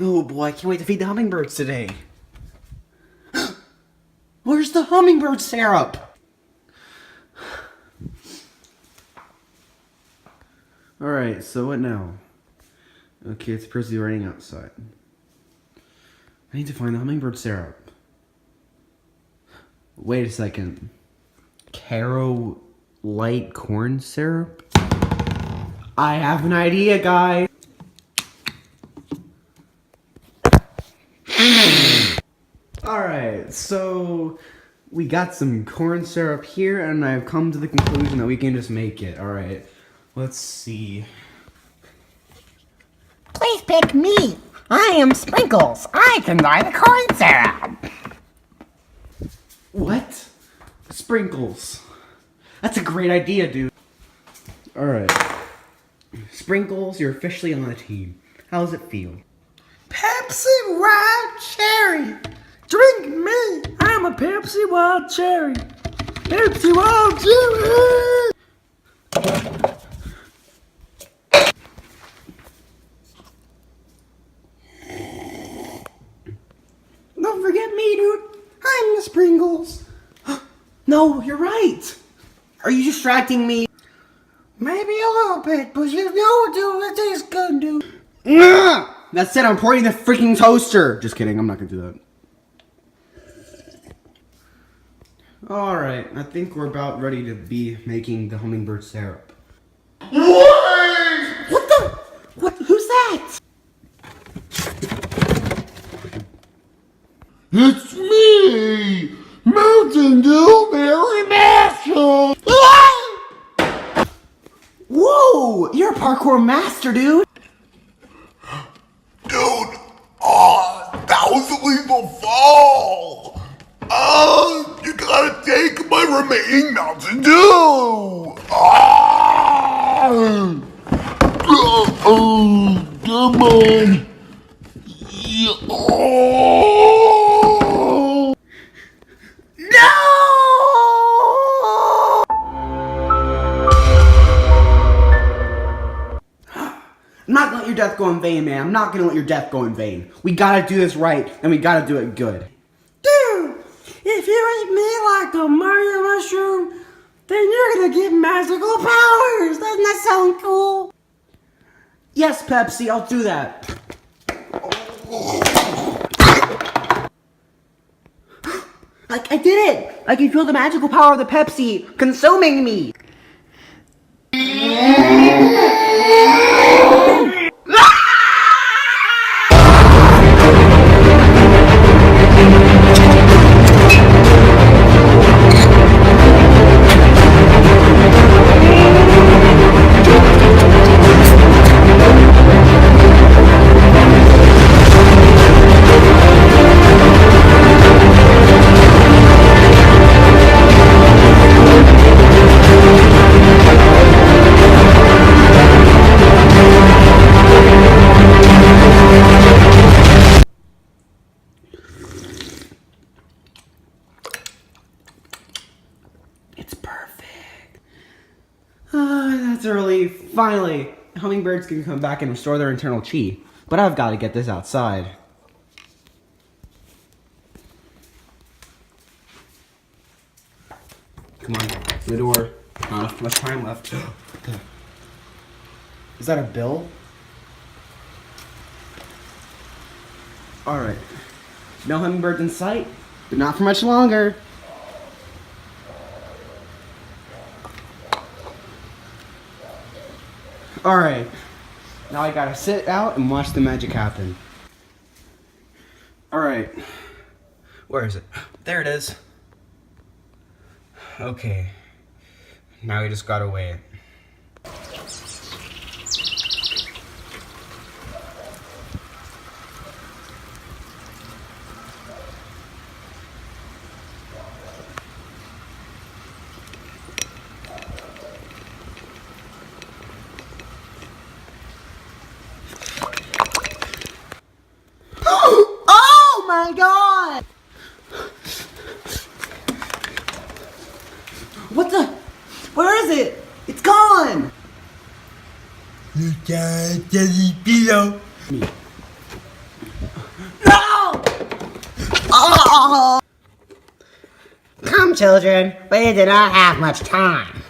Oh boy, I can't wait to feed the hummingbirds today. Where's the hummingbird syrup? Alright, so what now? Okay, it's supposed to be raining outside. I need to find the hummingbird syrup. Wait a second. Caro light corn syrup? I have an idea, guys! Alright, so we got some corn syrup here, and I've come to the conclusion that we can just make it. Alright, let's see. Please pick me. I am Sprinkles. I can buy the corn syrup. What? Sprinkles. That's a great idea, dude. Alright. Sprinkles, you're officially on the team. How does it feel? Pepsi Wild Cherry. Drink me. I'm a Pepsi Wild Cherry. Pepsi Wild Cherry. Don't forget me, dude. I'm the Sprinkles. No, you're right. Are you distracting me? Maybe a little bit, but you know, dude, it tastes good, dude. That's it, I'm pouring the freaking toaster. Just kidding, I'm not gonna do that. Alright, I think we're about ready to be making the hummingbird syrup. What the? What? Who's that? It's me, Mountain Dew Mary Master. Whoa! You're a parkour master, dude! Dude, that was a lethal fall. You gotta take my remaining Mountain Dew. Come on. I'm not gonna let your death go in vain, man. I'm not gonna let your death go in vain. We gotta do this right, and we gotta do it good. Dude, if you eat me like the Mario mushroom, then you're gonna get magical powers. Doesn't that sound cool? Yes, Pepsi, I'll do that. I did it! I can feel the magical power of the Pepsi consuming me! It's perfect. That's early. Finally, hummingbirds can come back and restore their internal chi. But I've got to get this outside. Come on, the door. Not much time left. Is that a bill? Alright. No hummingbirds in sight, but not for much longer. Alright, now I gotta sit out and watch the magic happen. Alright, where is it? There it is. Okay, now we just gotta wait. Oh my god! What the? Where is it? It's gone! You got a teddy pillow. children, we do not have much time.